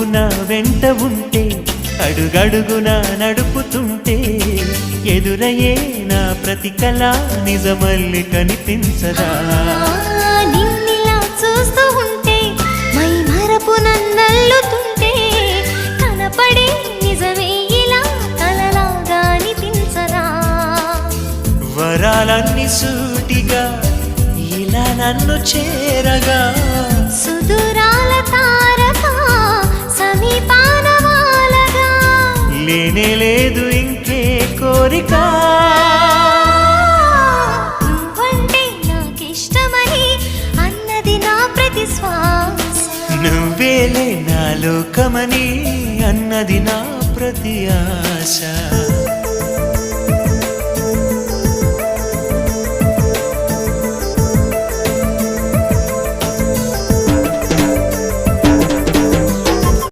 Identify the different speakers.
Speaker 1: నువ్వు నా వెంట ఉంటే అడుగడుగునా నడుపుతుంటే ఎదురయ్యే నా ప్రతి కళ నిజమల్లి కనిపించదా
Speaker 2: నిన్నిలా చూస్తూ ఉంటే మై మరపు నన్నల్లుతుంటే కనపడే నిజమే ఇలా కలలాగా అనిపించదా
Speaker 1: వరాలన్నీ సూటిగా ఇలా నన్ను చేరగా
Speaker 2: సుదూరాల తారక సమీపాన వాలగా
Speaker 1: లేనే లేదు ఇంకే కోరిక
Speaker 2: నువ్వంటే నాకిష్టమని అన్నది నా ప్రతి శ్వాస
Speaker 1: నువ్వేలే నా లోకమని అన్నది నా ప్రతి ఆశ